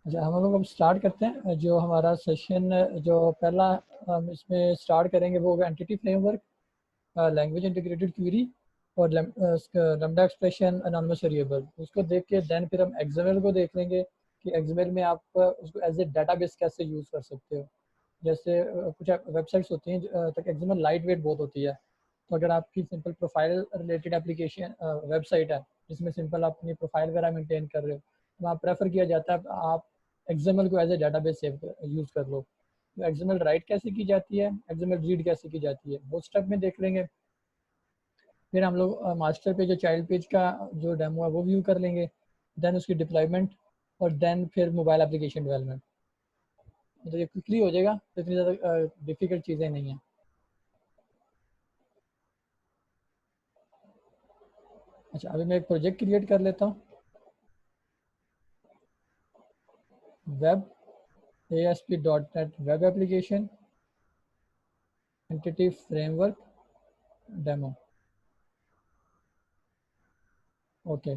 अच्छा, हम लोग अब स्टार्ट करते हैं। जो हमारा सेशन जो पहला हम इसमें स्टार्ट करेंगे वो होगा entity framework, language integrated query और लैम्डा एक्सप्रेशन अनोनिमस वेरिएबल। उसको देख के देन फिर हम एक्सएमएल को देख लेंगे कि एक्सएमएल में आप उसको एज ए डाटाबेस कैसे यूज़ कर सकते हो। जैसे कुछ वेबसाइट्स होती हैं तक एक्सएमएल लाइट वेट बहुत होती है। तो अगर आपकी simple profile related application website है जिसमें सिंपल आप अपनी प्रोफाइल वगैरह मेंटेन कर रहे हो, तो वहाँ प्रेफर किया जाता है आप एक्सएमएल को as a database save use कर लो। तो एक्सएमएल राइट कैसे की जाती है, एक्सएमएल रीड कैसे की जाती है, वो स्टेप में देख लेंगे। फिर हम लोग मास्टर पेज और चाइल्ड पेज का जो डेमो है वो व्यू कर लेंगे। देन उसकी डिप्लॉयमेंट और देन फिर मोबाइल एप्लीकेशन डेवलपमेंट। तो ये क्विकली हो जाएगा, तो इतनी ज़्यादा डिफ़िकल्ट चीज़ें नहीं हैं। अच्छा, अभी मैं एक प्रोजेक्ट क्रिएट कर लेता हूँ। Web ASP.NET web application entity framework demo. Okay,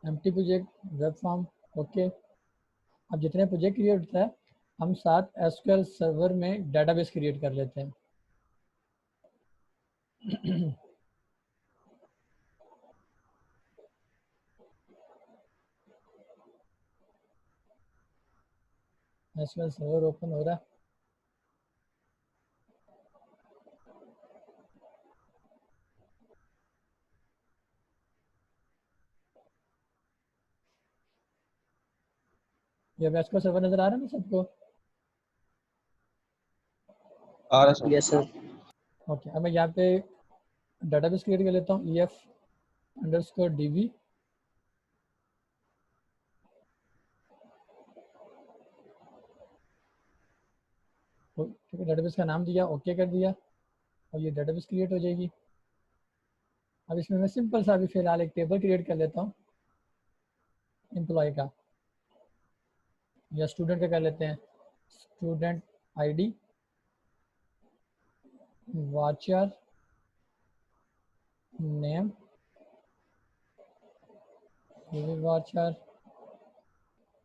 empty project web form. Okay, अब जितने प्रोजेक्ट क्रिएट होता है हम साथ एसक्यूएल सर्वर में डेटाबेस क्रिएट कर लेते हैं। एसक्यूएल सर्वर ओपन हो रहा है। ये एसक्यूएल सर्वर नज़र आ रहा है ना सबको? आ रहा सर। Yes sir. ओके, अब मैं यहाँ पे डेटाबेस क्रिएट कर लेता हूँ EF_DB। ठीक है, डेटाबेस का नाम दिया, ओके कर दिया और ये डेटाबेस क्रिएट हो जाएगी। अब इसमें मैं सिंपल सा अभी फिलहाल एक टेबल क्रिएट कर लेता हूँ एम्प्लॉय का या स्टूडेंट का कर लेते हैं। Student ID varchar name varchar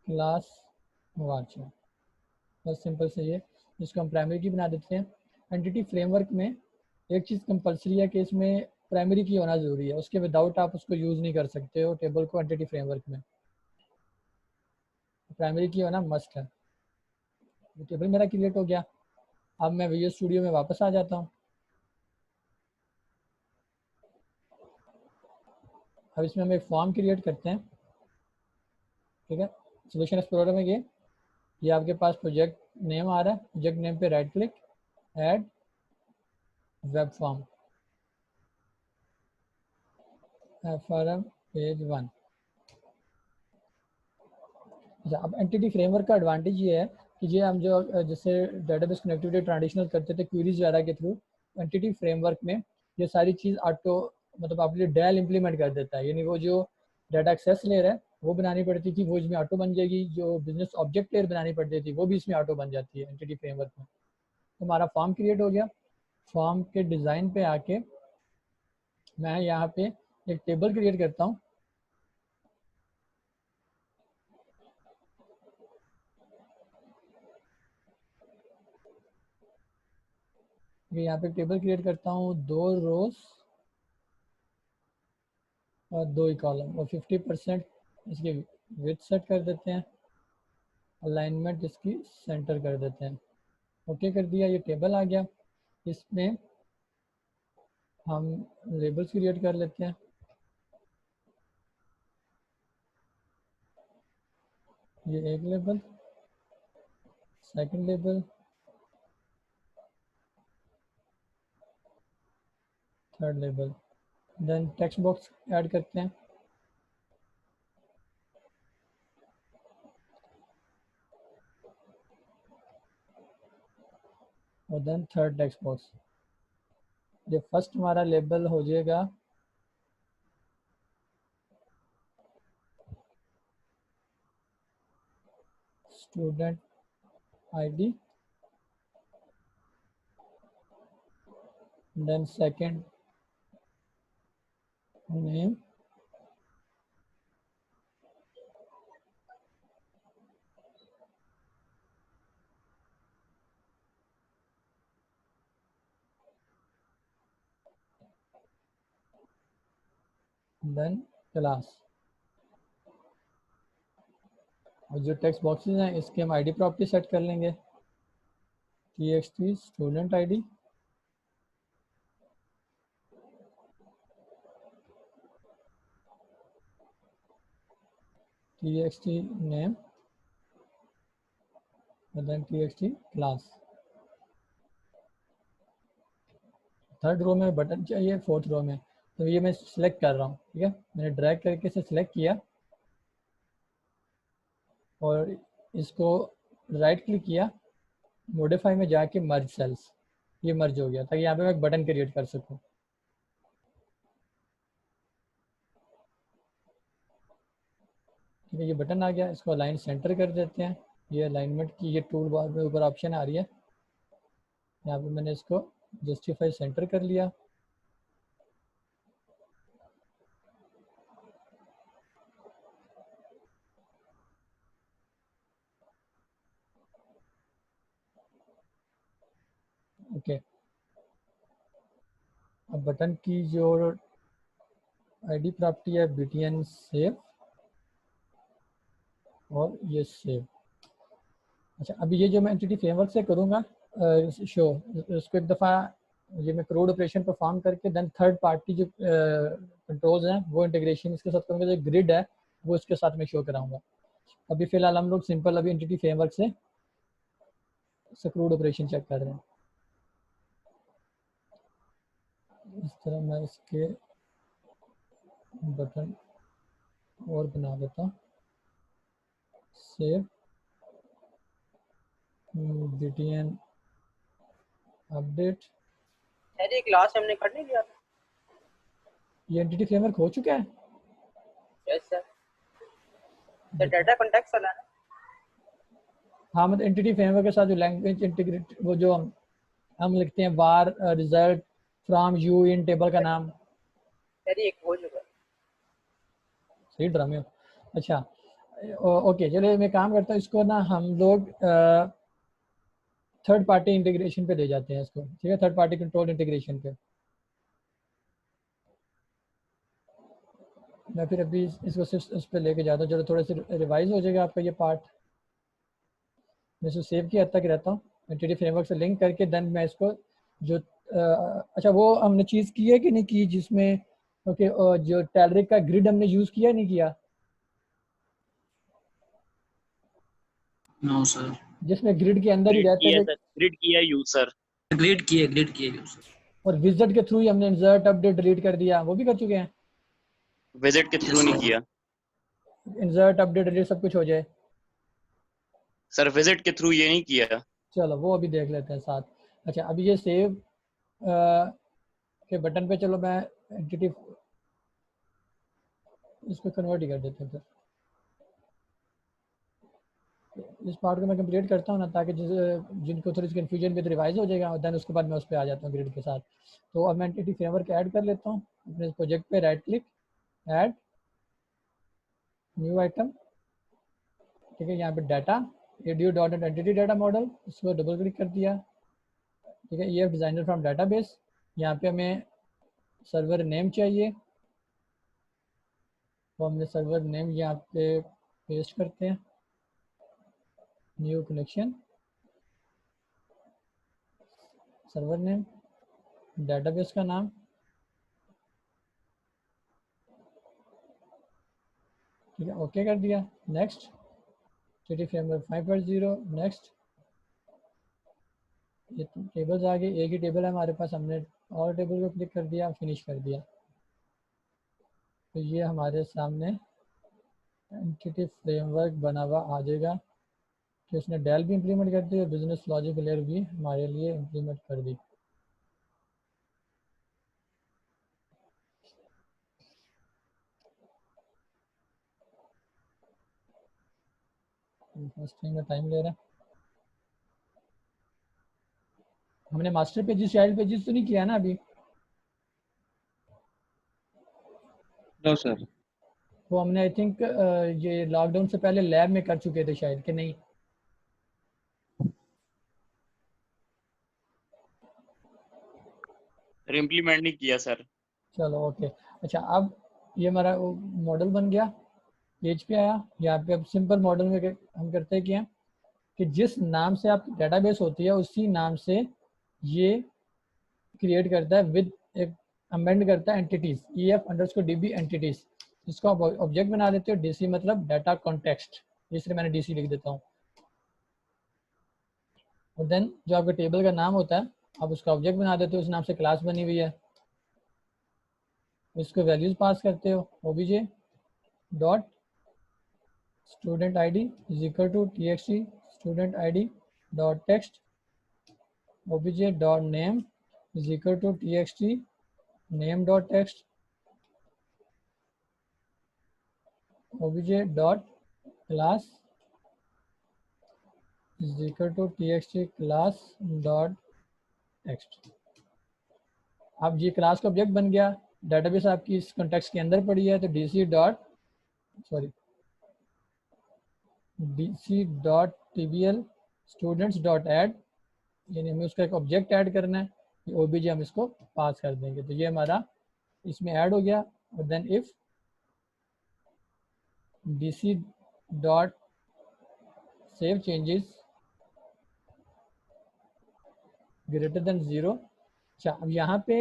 class varchar. बस सिंपल से ये, जिसको हम प्राइमरी की बना देते हैं। एंटिटी फ्रेमवर्क में एक चीज़ कंपलसरी है कि इसमें प्राइमरी की होना ज़रूरी है, उसके विदाउट आप उसको यूज़ नहीं कर सकते हो टेबल को एंटिटी फ्रेमवर्क में। प्राइमरी की होना मस्ट है। ये टेबल मेरा क्रिएट हो गया। अब मैं विजुअल स्टूडियो में वापस आ जाता हूँ। अब इसमें हम एक फॉर्म क्रिएट करते हैं। ठीक है, सोल्यूशन एक्सप्लोरर में ये आपके पास प्रोजेक्ट नेम आ रहा है। प्रोजेक्ट नेम पे right click, add web form, FRM page 1। अच्छा, अब एंटिटी फ्रेमवर्क का एडवांटेज ये है कि ये हम जो जैसे डेटाबेस कनेक्टिविटी ट्रेडिशनल करते थे क्वेरीज वगैरह के थ्रू, एंटिटी फ्रेमवर्क में ये सारी चीज़ ऑटो मतलब आपके लिए डेल इम्प्लीमेंट कर देता है। यानी वो जो डाटा एक्सेस लेयर है वो बनानी पड़ती थी, वो इसमें ऑटो बन जाएगी। जो बिजनेस ऑब्जेक्ट लेयर बनानी पड़ती थी वो भी इसमें ऑटो बन जाती है एंटिटी फ्रेमवर्क में। तो हमारा फॉर्म क्रिएट हो गया। फॉर्म के डिज़ाइन पे आके मैं यहाँ पे एक टेबल क्रिएट करता हूँ। यहाँ पे टेबल क्रिएट करता हूँ, 2 रोज और 2 ही कॉलम, और 50% इसकी विड्थ सेट कर देते हैं। अलाइनमेंट इसकी सेंटर कर देते हैं। ओके कर दिया, ये टेबल आ गया। इसमें हम लेबल्स क्रिएट कर लेते हैं। ये एक label, second label, third label. Then text box add करते हैं और देन थर्ड टेक्स्ट बॉक्स। ये फर्स्ट हमारा लेबल हो जाएगा student ID, then second name, then class. और जो टेक्स्ट बॉक्सेस हैं इसके हम आईडी प्रॉपर्टी सेट कर लेंगे, txt student ID, txt name और then txt class. Third row में बटन चाहिए, फोर्थ रो में, तो ये मैं सिलेक्ट कर रहा हूँ, ठीक है। मैंने ड्रैग करके इसे सिलेक्ट किया और इसको राइट क्लिक किया, मॉडिफाई में जाके मर्ज सेल्स, ये मर्ज हो गया, ताकि यहाँ पे मैं एक बटन क्रिएट कर सकूँ। ठीक है, ये बटन आ गया, इसको अलाइन सेंटर कर देते हैं। ये अलाइनमेंट की ये टूल बार में ऊपर ऑप्शन आ रही है, यहाँ पे मैंने इसको जस्टिफाई सेंटर कर लिया। ओके, अब बटन की जो आईडी प्रॉपर्टी है btn सेव और ये सेव। अच्छा, अभी ये जो मैं एंटिटी फ्रेमवर्क से करूँगा शो, उसको एक दफ़ा ये मैं क्रोड ऑपरेशन परफॉर्म करके देन थर्ड पार्टी जो कंट्रोल्स हैं वो इंटीग्रेशन इसके साथ करूँगा, जो ग्रिड है वो इसके साथ में शो कराऊंगा। अभी फ़िलहाल हम लोग सिंपल अभी एंटिटी फ्रेमवर्क से क्रोड ऑपरेशन चेक कर रहे हैं। इस तरह मैं इसके बटन और बना देता हूँ, सेव btn अपडेट। अरे क्लास हमने कर नहीं दिया था। ये एंटिटी फ्रेमवर्क हो चुका है। यस सर, तो डाटा कॉन्टेक्स्ट वाला है। हाँ, मतलब एंटिटी फ्रेमवर्क के साथ जो लैंग्वेज इंटीग्रेट, वो जो हम लिखते हैं var result from u in table का नाम। अरे एक हो चुका है। सही ड्रामे हो। अच्छा, ओके, चलिए मैं काम करता हूँ, इसको ना हम लोग थर्ड पार्टी इंटीग्रेशन पे ले जाते हैं इसको, ठीक है, थर्ड पार्टी कंट्रोल इंटीग्रेशन पे। मैं फिर अभी इसको सिर्फ उस पर लेके जाता हूँ, चलो थोड़ा सा रिवाइज हो जाएगा आपका ये पार्ट। मैं इसको सेव की हद तक रहता हूँ, एंटिटी फ्रेमवर्क से लिंक करके देन मैं इसको जो अच्छा वो हमने चीज़ की है कि नहीं की, जिसमें ओके जो टैलरिक का ग्रिड हमने यूज़ किया नहीं किया, नो सर, जिसमें ग्रिड के अंदर ही ग्रिड रहते किया थे सर, ग्रिड किया यूजर। ग्रिड किए यूजर। और विजिट के थ्रू ही हमने इंसर्ट अपडेट डिलीट कर दिया, वो भी कर चुके हैं। विजिट के थ्रू नहीं किया इंसर्ट अपडेट डिलीट सब कुछ हो जाए। सर, विजिट के थ्रू ये नहीं किया। चलो वो अभी देख लेते हैं साथ। अच्छा, अभी ये सेव के बटन पे चलो मैं एंटिटी इसको कन्वर्ट ही कर देते हैं फिर। इस पार्ट को मैं कंप्लीट करता हूँ ना, ताकि जिनको थोड़ी सी कन्फ्यूजन भी, तो रिवाइज हो जाएगा और देन उसके बाद मैं उस पर आ जाता हूँ ग्रिड के साथ। तो अब मैं एंटिटी फ्रेमवर्क ऐड कर लेता हूँ अपने प्रोजेक्ट पे, right click, add new item, ठीक है। यहाँ पे data edu dot entity data model, इसको डबल क्लिक कर दिया, ठीक है। ये डिज़ाइनर फ्रॉम डाटाबेस, यहाँ पे हमें सर्वर नेम चाहिए, तो हमने सर्वर नेम यहाँ पे पेस्ट करते हैं, new connection, server name, database का नाम, ठीक है, ओके कर दिया। Next, entity framework 5.0, next. ये टेबल्स आ गए, एक ही टेबल है हमारे पास, हमने और टेबल को क्लिक कर दिया, फिनिश कर दिया। तो ये हमारे सामने एंटिटी फ्रेमवर्क बना हुआ आ जाएगा कि उसने डेल भी इम्प्लीमेंट कर दी और बिजनेस लॉजिक लेयर भी हमारे लिए इम्प्लीमेंट कर दी। फर्स्ट में टाइम ले रहा है। हमने मास्टर पेजेस चाइल्ड पेजेस तो नहीं किया ना अभी? No sir. वो हमने आई थिंक ये लॉकडाउन से पहले लैब में कर चुके थे शायद, कि नहीं? इम्प्लीमेंट नहीं किया सर। चलो ओके। अच्छा, अब ये हमारा मॉडल बन गया, पेज पे आया। यहाँ पे अब सिंपल मॉडल में हम करते हैं क्या कि जिस नाम से आपकी डेटाबेस होती है उसी नाम से ये क्रिएट करता है विद एक अमेंड करता है एंटिटीज, EF_DB एंटिटीज, जिसको आप ऑब्जेक्ट बना देते हो। डीसी मतलब डाटा कॉन्टेक्स्ट, इसलिए मैंने डीसी लिख देता हूँ। और देन जो आपका टेबल का नाम होता है आप उसका ऑब्जेक्ट बना देते हो, उस नाम से क्लास बनी हुई है, इसको वैल्यूज पास करते हो। OBJ dot student ID is equal to txt student ID dot text, OBJ dot name is equal to txt name dot text, OBJ dot class is equal to txt class dot text. अब ये class का object बन गया, database आपकी इस context के अंदर पड़ी है, तो dc.tbl students डॉट ऐड, यानी हमें उसका एक ऑब्जेक्ट ऐड करना है, ये ओबीजे हम इसको पास कर देंगे, तो ये हमारा इसमें ऐड हो गया। और then if dc dot save changes greater than 0। अच्छा, अब यहाँ पे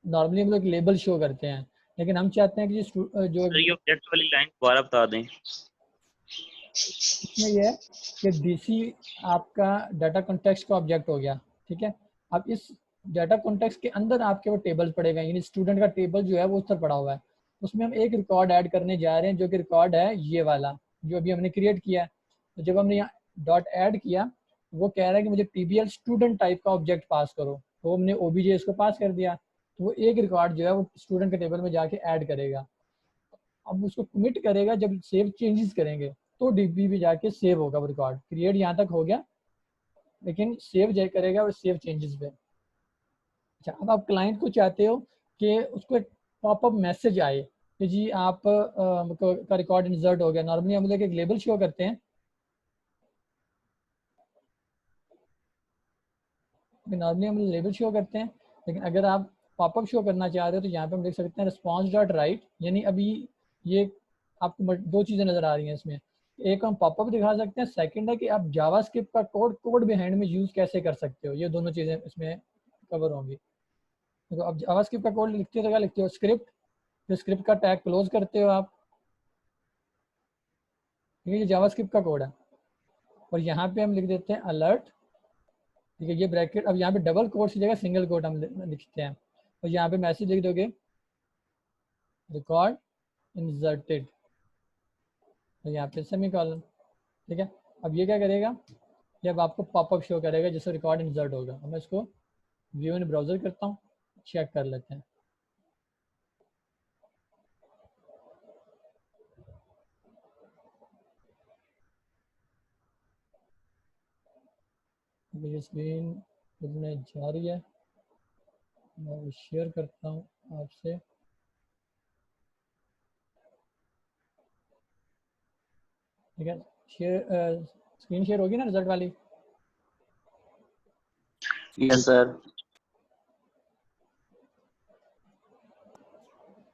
नॉर्मली हम लोग लेबल शो करते हैं, लेकिन हम चाहते हैं कि जो सर ये ऑब्जेक्ट वाली लाइन दोबारा बता दें। इसमें यह है कि डीसी आपका डाटा कॉन्टेक्स्ट का ऑब्जेक्ट हो गया, ठीक है। अब इस डाटा कॉन्टेक्स्ट के अंदर आपके वो टेबल पड़ेगा, यानी स्टूडेंट का टेबल जो है वो उस पर पड़ा हुआ है, उसमें हम एक रिकॉर्ड ऐड करने जा रहे हैं, जो कि रिकॉर्ड है ये वाला जो अभी हमने क्रिएट किया है। तो जब हमने यहाँ डॉट ऐड किया, वो कह रहा है कि मुझे टीबीएल स्टूडेंट टाइप का ऑब्जेक्ट पास करो, तो हमने ओबीजे इसको पास कर दिया, तो वो एक रिकॉर्ड जो है वो स्टूडेंट के टेबल में जाके ऐड करेगा। अब उसको कमिट करेगा, जब सेव चेंजेस करेंगे तो डीबी में जाके सेव होगा वो रिकॉर्ड। क्रिएट यहाँ तक हो गया, लेकिन सेव जय करेगा और सेव चेंजेस पे। अच्छा, अब आप क्लाइंट को चाहते हो कि उसको एक पॉपअप मैसेज आए कि जी आप का रिकॉर्ड इंसर्ट हो गया। नॉर्मली हम लोग एक लेबल शो करते हैं, लेकिन अगर आप पॉपअप शो करना चाह रहे हो तो यहाँ पे हम देख सकते हैं रिस्पॉन्स डॉट राइट, यानी अभी ये आपको दो चीज़ें नज़र आ रही हैं इसमें। एक हम पॉपअप दिखा सकते हैं, सेकंड है कि आप जावास्क्रिप्ट का कोड बिहाइंड में यूज़ कैसे कर सकते हो, ये दोनों चीज़ें इसमें कवर होंगी। देखो, अब जावास्क्रिप्ट का कोड लिखते हो तो क्या लिखते हो, स्क्रिप्ट, फिर स्क्रिप्ट का टैग क्लोज करते हो आप, ठीक है, ये जावास्क्रिप्ट का कोड है। और यहाँ पे हम लिख देते हैं अलर्ट, ठीक है, ये ब्रैकेट। अब यहाँ पे डबल कोट की जगह सिंगल कोट हम लिखते हैं, और यहाँ पे मैसेज लिख दोगे रिकॉर्ड इंसर्टेड, तो यहाँ पे सेमीकोलन, ठीक है। अब ये क्या करेगा, ये अब आपको पॉपअप शो करेगा जिससे रिकॉर्ड इंसर्ट होगा। अब मैं इसको व्यू इन ब्राउजर करता हूँ, चेक कर लेते हैं। ये स्क्रीन खुलने जा रही है, मैं शेयर करता हूँ आपसे। ठीक है, शेयर स्क्रीन शेयर होगी ना रिजल्ट वाली। Yes sir.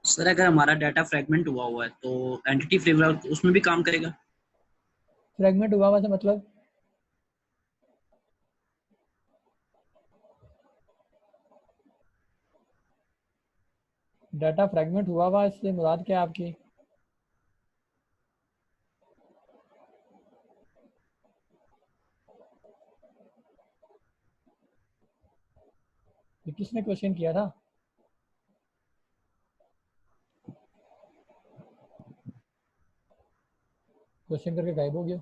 सर अगर हमारा डाटा फ्रेगमेंट हुआ है तो एंटिटी फ्रेमवर्क उसमें भी काम करेगा? फ्रेगमेंट हुआ से मतलब डाटा फ्रेगमेंट हुआ इससे मुराद क्या है आपकी? ये किसने क्वेश्चन किया था? क्वेश्चन करके गायब हो गया।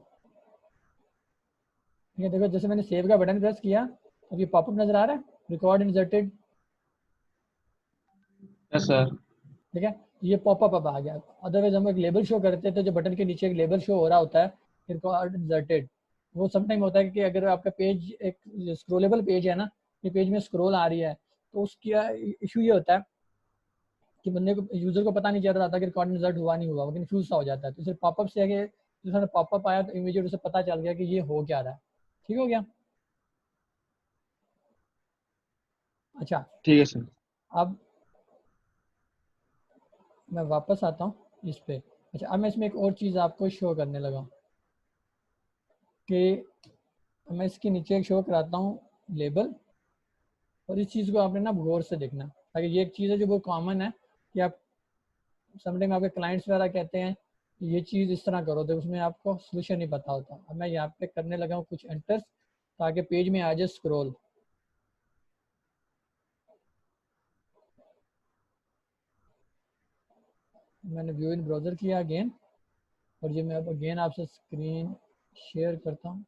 ठीक है, देखो जैसे मैंने सेव का बटन प्रेस किया, अब ये पॉपअप नजर आ रहा है, रिकॉर्ड इंसर्टेड। Yes sir. ठीक है, ये पॉपअप अब आ गया। अदरवाइज हम एक लेबल शो करते हैं तो जो बटन के नीचे एक लेबल शो हो रहा होता है रिकॉर्ड इंसर्टेड, वो समटाइम होता है कि अगर आपका पेज एक स्क्रोलेबल पेज है ना, ये पेज में स्क्रोल आ रही है, तो उसका इशू ये होता है कि बंदे को, यूजर को पता नहीं चल रहा था कि रिकॉर्ड इंसर्ट हुआ नहीं हुआ, वो कंफ्यूज सा हो जाता है। तो सिर्फ पॉपअप से आगे जिसमें पॉपअप आया तो इमीडिएट उसे पता चल गया कि ये हो क्या रहा है। ठीक हो गया? अच्छा, ठीक है सर। अब मैं वापस आता हूँ इस पे। अच्छा, अब मैं इसमें एक और चीज़ आपको शो करने लगा कि मैं इसके नीचे एक शो कराता हूँ लेबल, और इस चीज़ को आपने ना गौर से देखना, ताकि ये एक चीज़ है जो बहुत कॉमन है कि आप समटाइम आपके क्लाइंट्स वगैरह कहते हैं कि ये चीज़ इस तरह करो, तो उसमें आपको सोल्यूशन नहीं पता होता। अब मैं यहाँ पे करने लगा हूँ कुछ एंटर्स ताकि पेज में आ जाए स्क्रॉल। मैंने व्यू इन ब्राउज़र किया अगेन, और ये मैं अब अगेन आपसे स्क्रीन शेयर करता हूँ।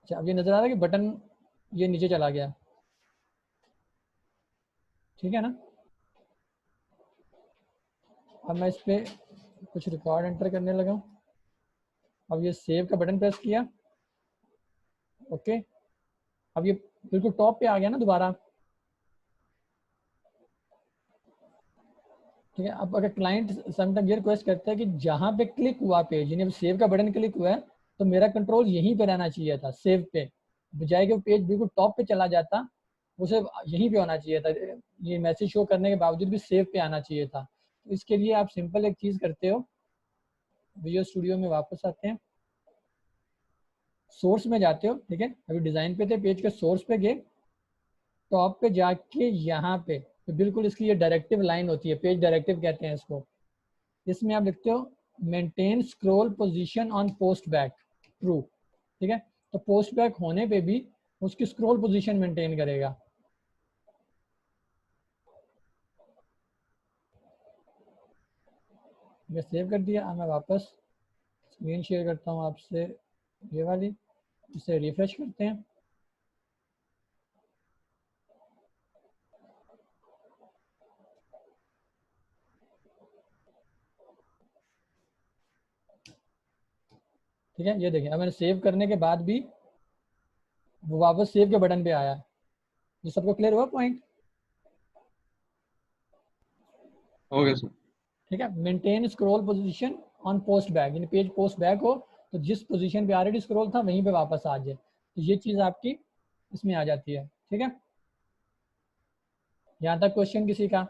अच्छा, अब ये नज़र आ रहा है कि बटन ये नीचे चला गया, ठीक है ना। अब मैं इस पर कुछ रिकॉर्ड एंटर करने लगा हूँ। अब ये सेव का बटन प्रेस किया, ओके। अब ये बिल्कुल टॉप पे आ गया ना दोबारा, ठीक है। अब अगर क्लाइंट समटाइम ये रिक्वेस्ट करता है कि जहाँ पे क्लिक हुआ पेज, यानी सेव का बटन क्लिक हुआ है, तो मेरा कंट्रोल यहीं पे रहना चाहिए था, सेव पे, बजाय कि वो पेज बिल्कुल टॉप पे चला जाता, उसे यहीं पे होना चाहिए था। ये मैसेज शो करने के बावजूद भी सेव पे आना चाहिए था। तो इसके लिए आप सिंपल एक चीज़ करते हो, विजुअल स्टूडियो में वापस आते हैं, सोर्स में जाते हो, ठीक है। अभी डिज़ाइन पे थे, पेज के सोर्स पे गए, टॉप पे जाके यहाँ पे तो बिल्कुल इसकी ये डायरेक्टिव लाइन होती है, पेज डायरेक्टिव कहते हैं इसको। इसमें आप लिखते हो maintain scroll position on post back true, ठीक है। तो पोस्ट बैक होने पे भी उसकी स्क्रॉल पोजीशन मेंटेन करेगा। मैं सेव कर दिया। अब मैं वापस स्क्रीन शेयर करता हूँ आपसे, ये वाली, इसे रिफ्रेश करते हैं। ठीक है, ये देखें, अब मैंने सेव करने के बाद भी वो वापस सेव के बटन पे आया। ये सबको क्लियर हुआ पॉइंट? Okay sir. ठीक है, maintain scroll position on post back, यानी पेज पोस्ट बैक हो तो जिस पोजीशन पे ऑलरेडी स्क्रॉल था वहीं पे वापस आ जाए। तो ये चीज़ आपकी इसमें आ जाती है, ठीक है। यहाँ तक क्वेश्चन किसी का?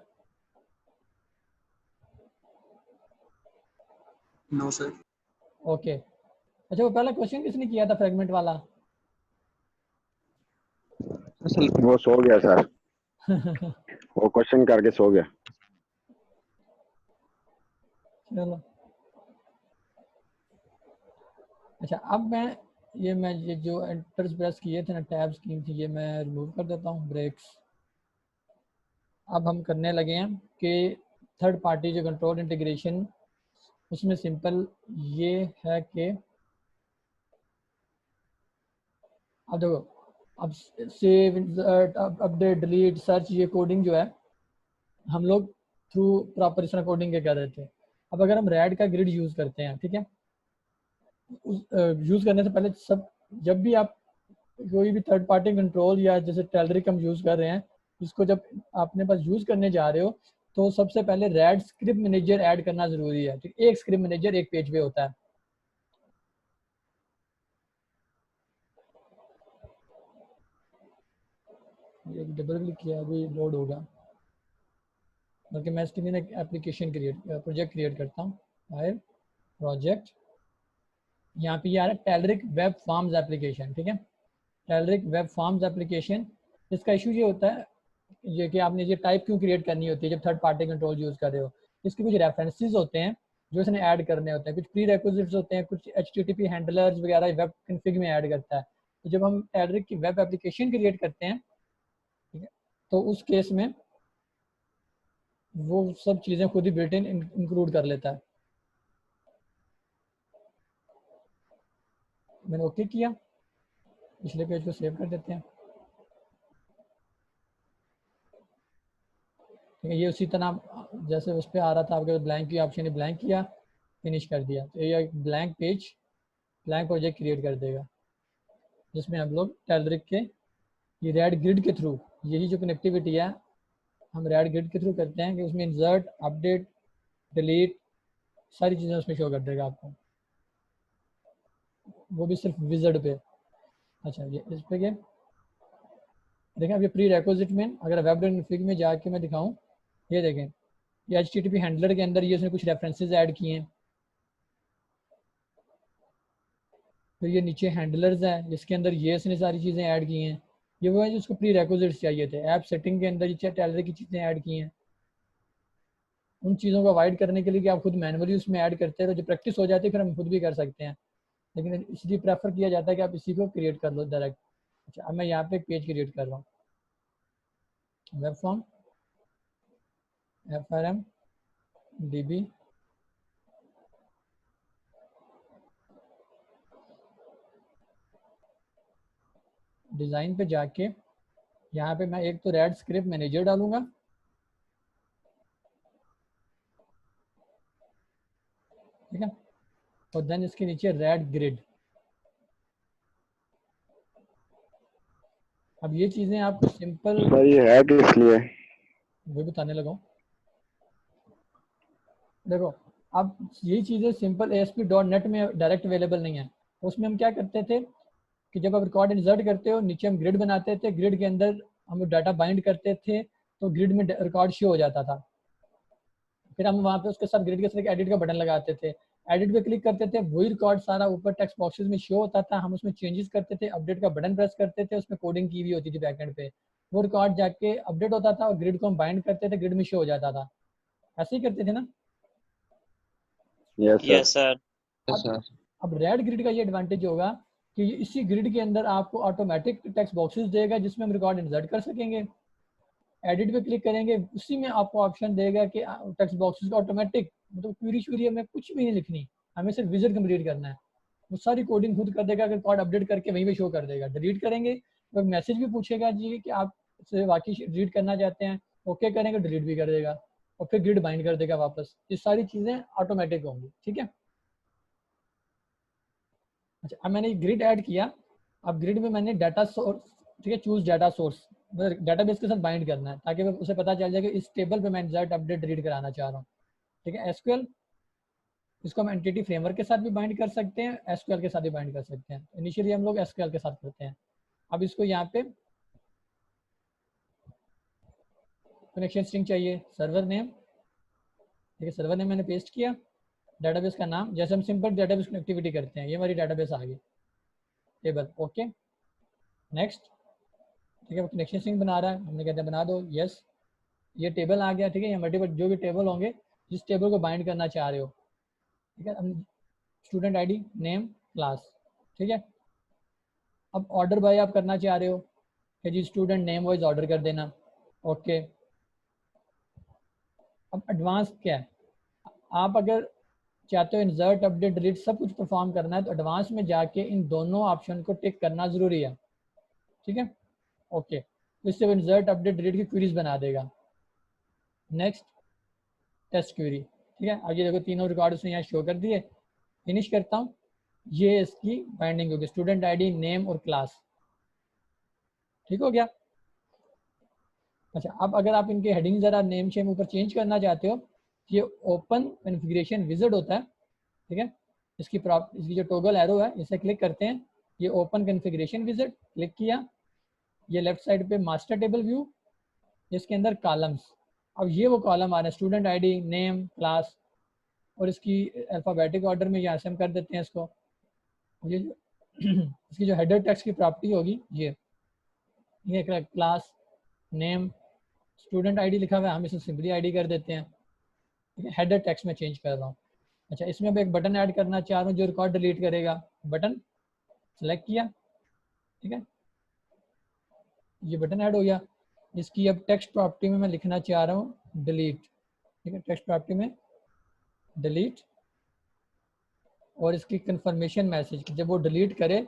No sir. ओके। अच्छा, वो पहला क्वेश्चन किसने किया था फ्रेगमेंट वाला? सर वो सो गया सर, वो क्वेश्चन करके सो गया। चलो, अच्छा, अब मैं ये जो एंटर्स प्रेस किए थे ना, टैब्स की थी, ये मैं रिमूव कर देता हूँ, ब्रेक्स। अब हम करने लगे हैं कि थर्ड पार्टी जो कंट्रोल इंटीग्रेशन, उसमें सिंपल ये है कि अब देखो, अब सेव, अपडेट, डिलीट, सर्च, ये कोडिंग जो है हम लोग थ्रू प्रॉपर इस तरह कोडिंग के कर रहे थे। अब अगर हम रैड का ग्रिड यूज़ करते हैं, ठीक है, यूज़ करने से पहले सब, जब भी आप कोई भी थर्ड पार्टी कंट्रोल या जैसे टेलरिक हम यूज़ कर रहे हैं, इसको जब अपने पास यूज़ करने जा रहे हो तो सबसे पहले रैड स्क्रिप्ट मैनेजर ऐड करना ज़रूरी है। ठीक, एक स्क्रिप्ट मैनेजर एक पेज पे होता है। एक डबल क्लिक किया, अभी लोड होगा, बल्कि मैं इसके लिए एक एप्लीकेशन प्रोजेक्ट क्रिएट करता हूँ। फाइल, प्रोजेक्ट, यहाँ पे ये आ रहा है टेलरिक वेब फॉर्म्स एप्लीकेशन, ठीक है। टेलरिक वेब फॉर्म्स एप्लीकेशन, इसका इशू ये होता है ये कि आपने ये टाइप क्यों क्रिएट करनी होती है जब थर्ड पार्टी कंट्रोल यूज़ कर रहे हो। इसके कुछ रेफरेंसेस होते हैं जो इसने ऐड करने होते हैं, कुछ प्री रिक्विजिट्स होते हैं, कुछ HTTP हैंडलर्स वगैरह वेब कॉन्फ़िग में ऐड करता है। तो जब हम टेलरिक की वेब एप्लीकेशन क्रिएट करते हैं, ठीक है, तो उस केस में वो सब चीज़ें खुद ही बिल्ट इन इंक्लूड कर लेता है। मैंने ओके किया, पिछले पेज को सेव कर देते हैं। ठीक है, ये उसी तरह जैसे उस पर आ रहा था आपके ब्लैंक की ऑप्शन, ब्लैंक किया, फिनिश कर दिया, तो ये एक blank page, blank project create कर देगा जिसमें हम लोग टेलरिक के ये रैड ग्रिड के थ्रू, यही जो कनेक्टिविटी है हम रैड ग्रिड के थ्रू करते हैं कि उसमें इंसर्ट, अपडेट, डिलीट, सारी चीज़ें उसमें शो कर देगा आपको, वो भी सिर्फ विज़र्ड पे। अच्छा, ये इस पे गए, देखें अब ये प्री रिक्विजिट में अगर वेब कॉन्फ़िग में जाके मैं दिखाऊं, ये देखें ये HTTP हैंडलर के अंदर ये उसने कुछ रेफरेंसेस ऐड किए हैं। तो ये नीचे हैंडलर्स हैं जिसके अंदर ये इसने सारी चीज़ें ऐड की हैं। ये वो है जो उसको प्री रिक्विजिट्स चाहिए थे। ऐप सेटिंग के अंदर ये टेलर की चीज़ें ऐड की हैं। उन चीज़ों को अवॉइड करने के लिए कि आप खुद मैनुअली उसमें ऐड करते हैं, तो जो प्रैक्टिस हो जाती है फिर हम खुद भी कर सकते हैं, लेकिन इसलिए प्रेफर किया जाता है कि आप इसी को क्रिएट कर लो डायरेक्ट। अच्छा अब मैं यहाँ पे एक पेज क्रिएट कर रहा हूँ, web form FRM DB design पे जाके यहाँ पे मैं एक तो रेड स्क्रिप्ट मैनेजर डालूंगा, ठीक है, और देन इसके नीचे रेड ग्रिड। अब ये चीज़ें आपको सिंपल सर ये है किस लिए? वो बताने लगा हूँ। देखो अब यही चीज़ें सिंपल ASP.NET में डायरेक्ट अवेलेबल नहीं है। उसमें हम क्या करते थे कि जब आप रिकॉर्ड इंसर्ट करते हो नीचे हम ग्रिड बनाते थे, ग्रिड के अंदर हम डाटा बाइंड करते थे तो ग्रिड में रिकॉर्ड शो हो जाता था। फिर हम वहाँ पे उसके साथ ग्रिड के साथ एक एडिट का बटन लगाते थे, एडिट पे क्लिक करते थे, वही रिकॉर्ड सारा ऊपर टेक्स्ट बॉक्सेस में शो होता था। हम उसमें चेंजेस करते थे, अपडेट का बटन प्रेस करते थे, उसमें कोडिंग की हुई होती थी बैकएंड पे, वो रिकॉर्ड जाके अपडेट होता था और ग्रिड को हम बाइंड करते थे, ग्रिड में शो हो जाता था। ऐसे ही करते थे ना। Yes sir. अब रेड ग्रिड का ये एडवांटेज होगा कि इसी ग्रिड के अंदर आपको ऑटोमेटिक टेक्स्ट बॉक्सेस देगा जिसमें हम रिकॉर्ड इंसर्ट कर सकेंगे। एडिट पे क्लिक करेंगे, उसी में आपको ऑप्शन देगा कि टेक्स्ट बॉक्सेस का ऑटोमेटिक, मतलब क्वेरी श्यूरी हमें कुछ भी नहीं लिखनी, हमें सिर्फ विजिट कंप्लीट करना है, वो सारी कोडिंग खुद कर देगा, रिकॉर्ड अपडेट करके वहीं पे शो कर देगा। डिलीट करेंगे तो एक मैसेज भी पूछेगा जी कि आप इसे वाकई डिलीट करना चाहते हैं, ओके करेंगे डिलीट भी कर देगा और फिर ग्रिड बाइंड कर देगा वापस। ये सारी चीज़ें ऑटोमेटिक होंगी, ठीक है। अच्छा अब मैंने ग्रिड ऐड किया, अब ग्रिड में मैंने डाटा सोर्स, ठीक है, चूज डाटा सोर्स, डाटाबेस के साथ बाइंड करना है ताकि उसे पता चल जाए कि इस टेबल पे मैं इंसर्ट अपडेट रीड कराना चाह रहा हूँ, ठीक है। SQL इसको हम एंटिटी फ्रेमवर्क के साथ भी बाइंड कर सकते हैं, SQL के साथ भी बाइंड कर सकते हैं। इनिशियली हम लोग SQL के साथ करते हैं। अब इसको यहाँ पे कनेक्शन स्ट्रिंग चाहिए, सर्वर नेम, ठीक है, सर्वर नेम मैंने पेस्ट किया, डाटाबेस का नाम, जैसे हम सिंपल डाटाबेस कनेक्टिविटी करते हैं, ये हमारी डाटाबेस आ गई, टेबल, ओके नेक्स्ट, ठीक है। वो कनेक्शन स्ट्रिंग बना रहा है, हमने कहते हैं बना दो, यस, ये टेबल आ गया, ठीक है। ये मल्टीपल जो भी टेबल होंगे जिस टेबल को बाइंड करना चाह रहे हो, ठीक है। स्टूडेंट ID नेम क्लास, ठीक है। अब ऑर्डर बाय आप करना चाह रहे हो कि जी स्टूडेंट नेम वाइज ऑर्डर कर देना, ओके। अब एडवांस क्या है, आप अगर चाहते हो इंसर्ट अपडेट डिलीट सब कुछ परफॉर्म करना है तो एडवांस में जाके इन दोनों ऑप्शन को टिक करना ज़रूरी है, ठीक है, ओके। तो इससे वो इंसर्ट अपडेट डिलीट की क्वेरीज बना देगा। नेक्स्ट टेस्ट क्वेरी, ठीक है। अब ये देखो तीनों रिकॉर्ड उसने यहाँ शो कर दिए। फिनिश करता हूँ, ये इसकी बाइंडिंग होगी, स्टूडेंट ID नेम और क्लास, ठीक हो गया। अच्छा अब अगर आप इनके हेडिंग ज़रा नेम शेम ऊपर चेंज करना चाहते हो, ये ओपन कॉन्फ़िगरेशन विज़ार्ड होता है, ठीक है। इसकी जो टॉगल एरो है इसे क्लिक करते हैं, ये ओपन कॉन्फ़िगरेशन विज़ार्ड, क्लिक किया, ये लेफ्ट साइड पे मास्टर टेबल व्यू, इसके अंदर कॉलम्स। अब ये वो कॉलम आ रहे हैं स्टूडेंट ID नेम क्लास, और इसकी अल्फ़ाबेटिक ऑर्डर में यहाँ से हम कर देते हैं इसको। ये इसकी जो हेडर टेक्स्ट की प्रॉपर्टी होगी ये क्लास नेम स्टूडेंट ID लिखा हुआ है, हम इसे सिंपली ID कर देते हैं, ठीक है। हेडर टेक्स्ट में चेंज कर रहा हूँ। अच्छा इसमें अब एक बटन ऐड करना चाह रहा हूँ जो रिकॉर्ड डिलीट करेगा, बटन सेलेक्ट किया, ठीक है, ये बटन ऐड हो गया। इसकी अब टेक्स्ट प्रॉपर्टी में मैं लिखना चाह रहा हूँ डिलीट, ठीक है, टेक्स्ट प्रॉपर्टी में डिलीट, और इसकी कंफर्मेशन मैसेज जब वो डिलीट करे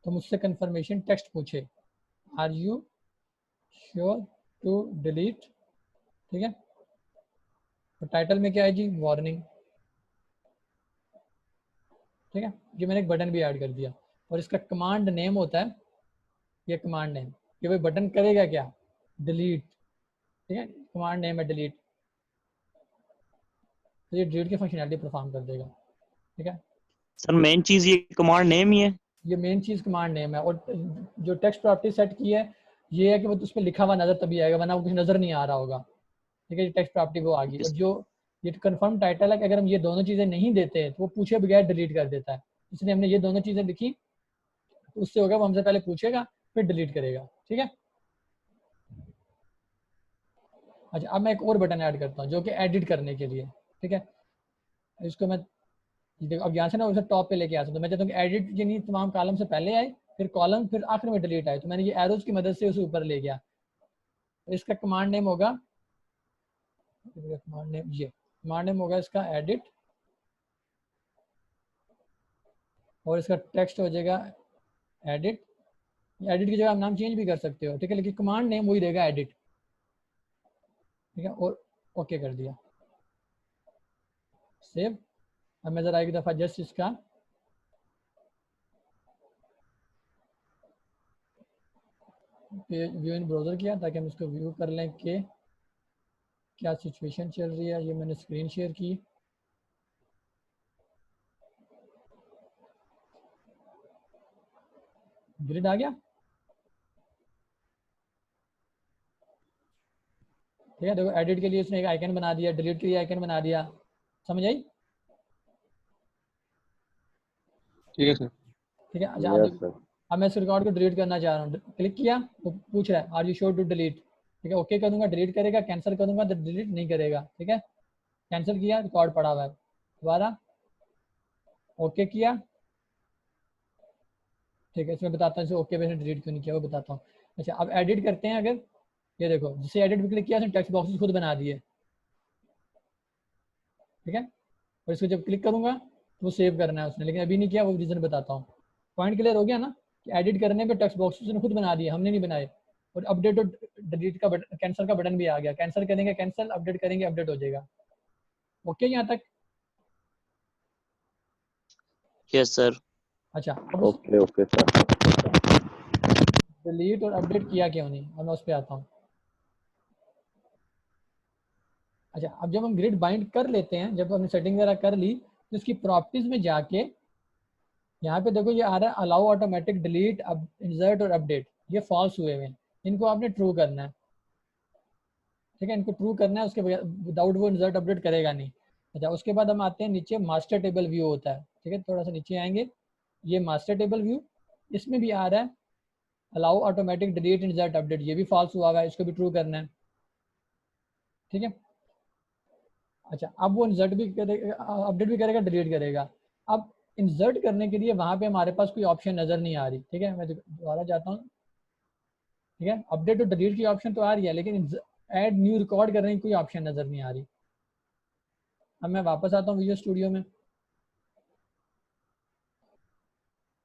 तो मुझसे कंफर्मेशन टेक्स्ट पूछे, are you sure to delete, ठीक है। तो टाइटल में क्या है जी, वार्निंग, ठीक है। ये मैंने एक बटन भी ऐड कर दिया, और इसका कमांड नेम होता है, ये कमांड नेम, कि भाई बटन करेगा क्या, डिलीट, ठीक है, कमांड नेम है डिलीट, तो ये डिलीट की फंक्शनैलिटी परफॉर्म कर देगा, ठीक है। सर मेन चीज ये कमांड नेम ही है? ये मेन चीज़ कमांड नेम है, और जो टेक्स्ट प्रॉपर्टी सेट की है ये है कि वो उस पर लिखा हुआ नज़र तभी आएगा, वरना वो कुछ नज़र नहीं आ रहा होगा। ठीक है, टेक्स्ट प्रॉपर्टी वो आ गई। और जो ये कंफर्म टाइटल है कि अगर हम ये दोनों चीज़ें नहीं देते तो वो पूछे बगैर डिलीट कर देता है, इसलिए हमने ये दोनों चीज़ें लिखी। तो उससे होगा वो हमसे पहले पूछेगा फिर डिलीट करेगा। ठीक है, अच्छा अब मैं एक और बटन ऐड करता हूँ जो कि एडिट करने के लिए। ठीक है, इसको मैं देखो अब यहाँ से ना उसे टॉप पे लेके आ सकता हूँ। मैं चाहता हूँ कि एडिट यानी तमाम कॉलम से पहले आए, फिर कॉलम, फिर आखिर में डिलीट आए। तो मैंने ये एरोज की मदद से उसे ऊपर ले गया। तो इसका कमांड नेम होगा, कमांड नेम होगा इसका एडिट, और इसका टेक्स्ट हो जाएगा एडिट। एडिट की जगह आप नाम चेंज भी कर सकते हो। ठीक है, लेकिन कमांड नेम वही रहेगा एडिट। ठीक है, और ओके कर दिया, सेव। अब मैं जरा एक दफ़ा जस्ट इसका व्यू इन ब्राउज़र किया ताकि हम इसको व्यू कर लें कि क्या सिचुएशन चल रही है। ये मैंने स्क्रीन शेयर की। ग्रिड आ गया। ठीक है, देखो एडिट के लिए उसने एक आइकन बना दिया, डिलीट के लिए आइकन बना दिया। समझ आई? ठीक है सर। ठीक है, अच्छा यस सर। अब मैं इस रिकॉर्ड को डिलीट करना चाह रहा हूँ। क्लिक किया तो पूछ रहा है are you sure to delete. ठीक है, ओके करूँगा डिलीट करेगा, कैंसिल करूँगा तो डिलीट नहीं करेगा। ठीक है, कैंसिल किया रिकॉर्ड पड़ा हुआ है, दोबारा ओके किया। ठीक है, इसमें बताता हूँ इसे ओके मैंने डिलीट क्यों नहीं किया वो बताता हूँ। अच्छा अब एडिट करते हैं। अगर ये देखो जिसे एडिट पे क्लिक किया उसने टेक्स्ट बॉक्सेस खुद बना दिए। ठीक है, और इसको जब क्लिक करूँगा तो वो सेव करना है उसने, लेकिन अभी नहीं किया, वो रीज़न बताता हूँ। पॉइंट क्लियर हो गया ना कि एडिट करने पे टेक्स्ट बॉक्सेस उसने खुद बना दिए, हमने नहीं बनाए। और अपडेट और डिलीट का बटन, कैंसिल का बटन भी आ गया। कैंसिल करेंगे कैंसिल, अपडेट करेंगे अपडेट हो जाएगा। ओके यहाँ तक? Yes sir. अच्छा अब ओके ओके सर। डिलीट और अपडेट किया क्यों नहीं, अब मैं उस पर आता हूँ। अच्छा अब जब हम ग्रिड बाइंड कर लेते हैं, जब हमने सेटिंग वगैरह कर ली, तो इसकी प्रॉपर्टीज में जाके यहाँ पे देखो ये आ रहा है अलाउ ऑटोमेटिक डिलीट, इंसर्ट और अपडेट। ये फॉल्स हुए हुए हैं, इनको आपने ट्रू करना है। ठीक है, इनको ट्रू करना है, उसके विदाउट वो इंसर्ट अपडेट करेगा नहीं। अच्छा उसके बाद हम आते हैं नीचे, मास्टर टेबल व्यू होता है। ठीक है, थोड़ा सा नीचे आएंगे, ये मास्टर टेबल व्यू, इसमें भी आ रहा है allow automatic delete insert update. ये भी फॉल्स हुआ हुआ है, इसको भी ट्रू करना है। ठीक है, अच्छा अब वो इंसर्ट भी करेगा, अपडेट भी करेगा, डिलीट करेगा। अब इंसर्ट करने के लिए वहाँ पे हमारे पास कोई ऑप्शन नज़र नहीं आ रही। ठीक है, मैं दोबारा जाता हूँ। ठीक है, अपडेट और डिलीट की ऑप्शन तो आ रही है, लेकिन ऐड न्यू रिकॉर्ड करने की कोई ऑप्शन नज़र नहीं आ रही। अब मैं वापस आता हूँ विजुअल स्टूडियो में।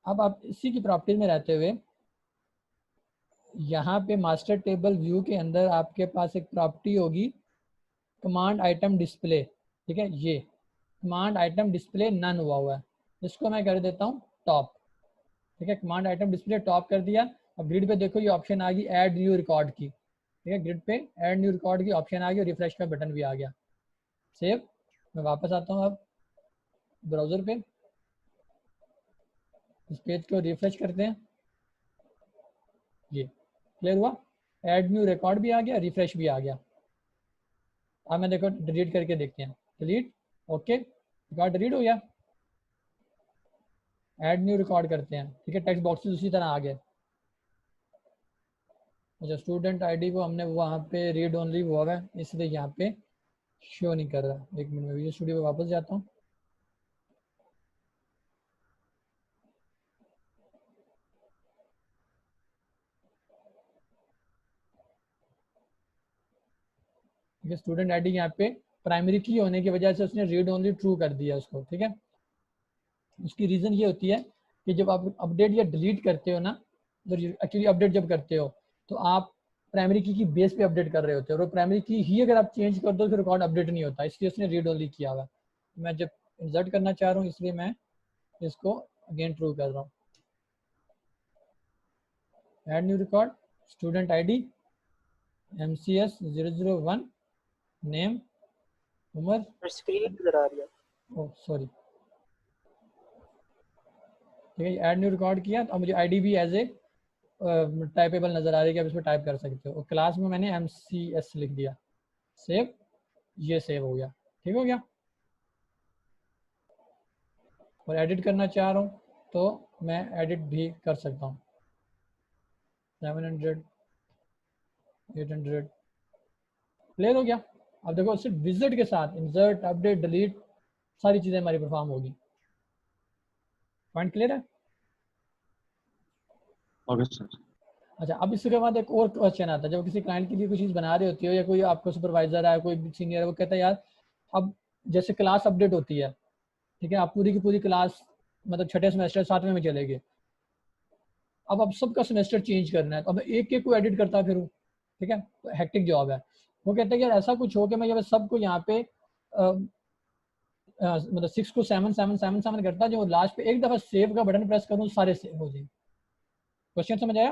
अब आप इसी की प्रॉपर्टीज में रहते हुए यहाँ पे मास्टर टेबल व्यू के अंदर आपके पास एक प्रॉपर्टी होगी कमांड आइटम डिस्प्ले। ठीक है, ये कमांड आइटम डिस्प्ले नन हुआ है, इसको मैं कर देता हूँ टॉप। ठीक है, कमांड आइटम डिस्प्ले टॉप कर दिया। अब ग्रिड पे देखो ये ऑप्शन आ गई ऐड न्यू रिकॉर्ड की। ठीक है, ग्रिड पे ऐड न्यू रिकॉर्ड की ऑप्शन आ गई और रिफ्रेश का बटन भी आ गया। सेव। मैं वापस आता हूँ अब ब्राउजर पे, इस पेज को रिफ्रेश करते हैं। ये क्लियर हुआ, ऐड न्यू रिकॉर्ड भी आ गया, रिफ्रेश भी आ गया। अब मैं देखो डिलीट करके देखते हैं, डिलीट, ओके रिकॉर्ड डिलीट हो गया। ऐड न्यू रिकॉर्ड करते हैं। ठीक है, टेक्स्ट बॉक्सेस उसी तरह आ गए। अच्छा स्टूडेंट आईडी को हमने वहाँ पे रीड ओनली हुआ है, इसलिए यहाँ पे शो नहीं कर रहा। एक मिनट में विजुअल स्टूडियो पे वापस जाता हूँ। ठीक है, स्टूडेंट आईडी यहाँ पे प्राइमरी की होने की वजह से उसने रीड ओनली ट्रू कर दिया उसको। ठीक है, उसकी रीज़न ये होती है कि जब आप अपडेट या डिलीट करते हो ना, तो एक्चुअली अपडेट जब करते हो तो आप प्राइमरी की बेस पे अपडेट कर रहे होते हो, और प्राइमरी की ही अगर आप चेंज कर दो तो रिकॉर्ड अपडेट नहीं होता, इसलिए उसने रीड ओनली किया हुआ। मैं जब इंसर्ट करना चाह रहा हूँ इसलिए मैं इसको अगेन ट्रू कर रहा हूँ। Add new record, student ID MCS 001, name Umar, screen नजर आ रही है। Oh sorry. ठीक है, ऐड न्यू रिकॉर्ड किया। अब मुझे आईडी भी एज ए टाइपेबल नज़र आ रही है कि आप इसमें टाइप कर सकते हो। और क्लास में मैंने MCS लिख दिया, सेव, ये सेव हो गया, ठीक हो गया। और एडिट करना चाह रहा हूँ तो मैं एडिट भी कर सकता हूँ। 700 800 क्लियर हो गया। अब देखो सिर्फ विजिट के साथ इंसर्ट, अपडेट, डिलीट सारी चीज़ें हमारी परफॉर्म होगी। पॉइंट क्लियर है? Okay sir. अच्छा, अब इसके बाद एक और क्वेश्चन आता है, जब किसी क्लाइंट के लिए कोई चीज़ बना रही होती हो या कोई आपका सुपरवाइजर है, कोई सीनियर है, वो कहता है यार अब जैसे क्लास अपडेट होती है, ठीक है, आप पूरी की पूरी क्लास मतलब छठे सेमेस्टर 7वें में चलेंगे, अब सबका सेमेस्टर चेंज करना है, तो अब एक एक को एडिट करता फिरूँ, ठीक है, तो हेक्टिक जॉब है। वो कहते हैं कि यार ऐसा कुछ हो कि मैं सबको यहाँ पे मतलब 6 को 7 7 7 7 करता, जो लास्ट पे एक दफ़ा सेव का बटन प्रेस करूँ सारे सेव हो जाए। क्वेश्चन समझ आया?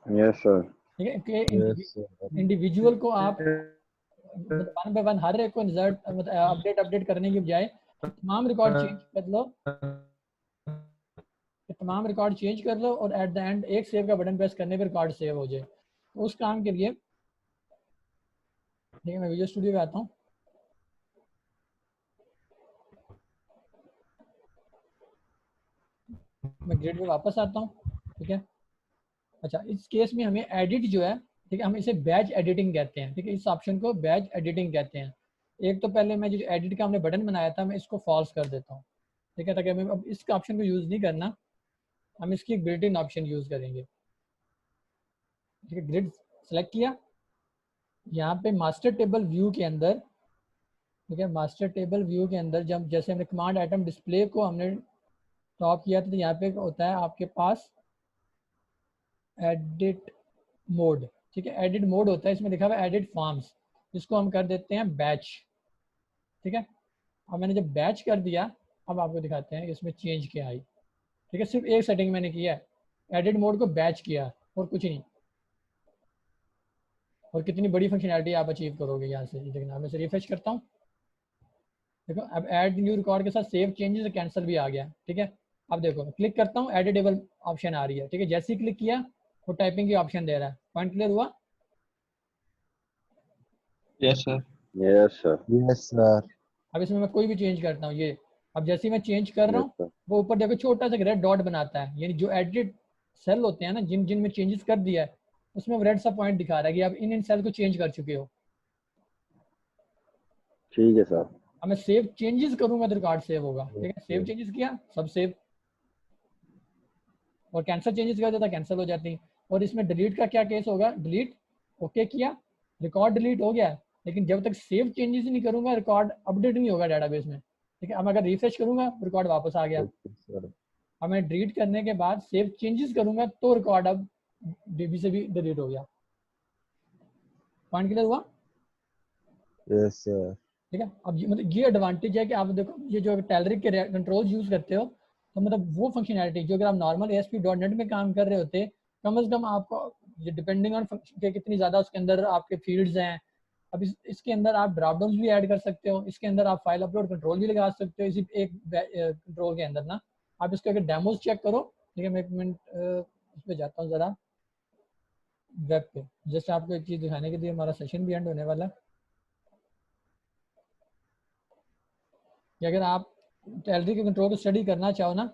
Yes sir. ठीक है, कि इंडिविजुअल को आप वन बाय वन हर एक को इंसर्ट मतलब अपडेट करने की बजाय तमाम रिकॉर्ड चेंज कर लो, तमाम रिकॉर्ड चेंज कर लो और एट द एंड एक सेव का बटन प्रेस करने पर रिकॉर्ड सेव हो जाए। तो उस काम के लिए ठीक है, मैं विजुअल स्टूडियो पे आता हूँ। मैं ग्रिड पे वापस आता हूँ, ठीक है। अच्छा, इस केस में हमें एडिट जो है, ठीक है, हम इसे बैच एडिटिंग कहते हैं, ठीक है, इस ऑप्शन को बैच एडिटिंग कहते हैं। एक तो पहले मैं जो एडिट का हमने बटन बनाया था, मैं इसको फॉल्स कर देता हूँ, ठीक है, ताकि हमें अब इस ऑप्शन को यूज़ नहीं करना, हम इसकी एक बिल्ट इन ऑप्शन यूज़ करेंगे। ठीक है, ग्रिड सेलेक्ट किया, यहाँ पे मास्टर टेबल व्यू के अंदर, ठीक है, मास्टर टेबल व्यू के अंदर जब जैसे हमने कमांड आइटम डिस्प्ले को हमने टॉप किया था, तो यहाँ पे होता है आपके पास एडिट मोड, ठीक है, एडिट मोड होता है, इसमें लिखा हुआ है एडिट फॉर्म्स, इसको हम कर देते हैं बैच, ठीक है। अब मैंने जब बैच कर दिया, अब आपको दिखाते हैं इसमें चेंज क्या आई, ठीक है, सिर्फ एक सेटिंग मैंने किया है, एडिट मोड को बैच किया और कुछ नहीं। और कितनी बड़ी फंक्शनैलिटी आप अचीव करोगे यहाँ से, देखना। मैं इसे रिफ्रेश करता हूँ, देखो अब ऐड न्यू रिकॉर्ड के साथ सेव चेंजेस कैंसिल भी आ गया, ठीक है। अब देखो मैं क्लिक करता हूँ, एडिटेबल ऑप्शन आ रही है, ठीक है, जैसे ही क्लिक किया वो टाइपिंग की ऑप्शन दे रहा है। पॉइंट क्लियर हुआ? Yes sir. Yes sir. Yes sir. अब इसमें मैं कोई भी चेंज करता हूँ, ये अब जैसे ही मैं चेंज कर रहा यस हूँ, सर। वो ऊपर देखो छोटा सा रेड डॉट बनाता है, यानी जो एडिट सेल होते हैं ना, जिन में चेंजेस कर दिया है, उसमें वो रेड सा पॉइंट दिखा रहा है कि आप इन सेल को चेंज कर चुके हो। ठीक है सर। अब मैं सेव चेंजेस करूंगा तो रिकॉर्ड सेव होगा, ठीक है, सेव चेंजेस किया, सब सेव, और कैंसिल चेंजेस कर देता, कैंसिल हो जाती। और इसमें डिलीट का क्या केस होगा, डिलीट ओके किया, रिकॉर्ड डिलीट हो गया, लेकिन जब तक सेव चेंजेस नहीं करूंगा रिकॉर्ड अपडेट नहीं होगा डेटाबेस में, ठीक है। अब अगर रिफ्रेश करूंगा रिकॉर्ड वापस आ गया। अब मैं डिलीट करने के बाद सेव चेंजेस करूंगा तो रिकॉर्ड अब डीबी से भी डिलीट हो गया। पॉइंट क्लियर हुआ? Yes sir. ठीक है। अब मतलब ये एडवांटेज है कि आप देखो, ये जो टेलरिक के कंट्रोल यूज करते हो, तो मतलब वो फंक्शनैलिटी जो अगर आप नॉर्मल ASP.NET में काम कर रहे होते, कम से कम आपको ये डिपेंडिंग ऑन के कितनी ज़्यादा उसके अंदर आपके फील्ड्स हैं। अब इसके अंदर आप ड्रॉप डाउन भी ऐड कर सकते हो, इसके अंदर आप फाइल अपलोड कंट्रोल भी लगा सकते हो इसी एक कंट्रोल के अंदर ना। आप इसके अगर डेमोज चेक करो, ठीक है, मैं एक मिनट इस पर जाता हूँ ज़रा वेब पे, जस्ट आपको एक चीज़ दिखाने के लिए, हमारा सेशन भी एंड होने वाला है। कि अगर आप टेलरी के कंट्रोल को स्टडी करना चाहो ना,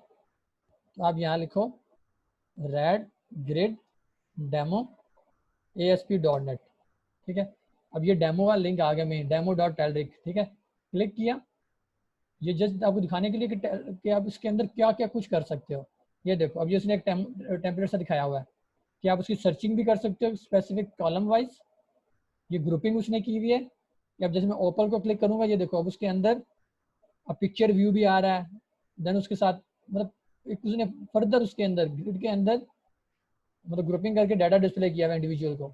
तो आप यहाँ लिखो रेड ग्रिड डेमो ASP.NET, ठीक है। अब ये डेमो का लिंक आ गया मेन demo.telric, ठीक है, क्लिक किया। ये जस्ट आपको दिखाने के लिए कि आप इसके अंदर क्या क्या कुछ कर सकते हो। ये देखो, अब ये उसने एक टेम्पलेट सा दिखाया हुआ है कि आप उसकी सर्चिंग भी कर सकते हो स्पेसिफिक कॉलम वाइज। ये ग्रुपिंग उसने की हुई है कि अब जैसे मैं ओपन को क्लिक करूंगा, ये देखो अब उसके अंदर अब पिक्चर व्यू भी आ रहा है, देन उसके साथ मतलब एक उसने फर्दर उसके अंदर ग्रिड के अंदर मतलब ग्रुपिंग करके डाटा डिस्प्ले किया हुआ इंडिविजुअल को।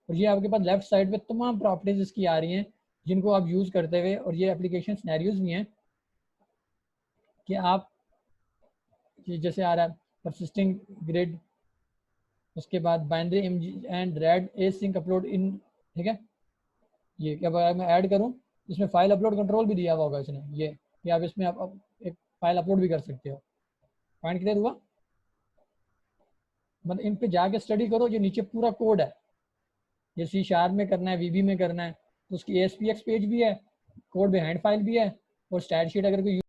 और ये आपके पास लेफ्ट साइड पे तमाम प्रॉपर्टीज इसकी आ रही हैं जिनको आप यूज़ करते हुए, और ये एप्लीकेशन सिनेरियोज भी हैं कि आप जैसे आ रहा है परसिस्टिंग ग्रिड, उसके बाद binary and red async upload in, ठीक है। ये क्या मैं ऐड करूँ, इसमें फाइल अपलोड कंट्रोल भी दिया हुआ होगा इसने, ये कि आप इसमें आप एक फाइल अपलोड भी कर सकते हो। पॉइंट क्लियर हुआ? मतलब इन पे जाके स्टडी करो, जो नीचे पूरा कोड है, ये C# में करना है, VB में करना है, तो उसकी ASPX पेज भी है, कोड बिहाइंड फाइल भी है, और स्टैट शीट अगर कोई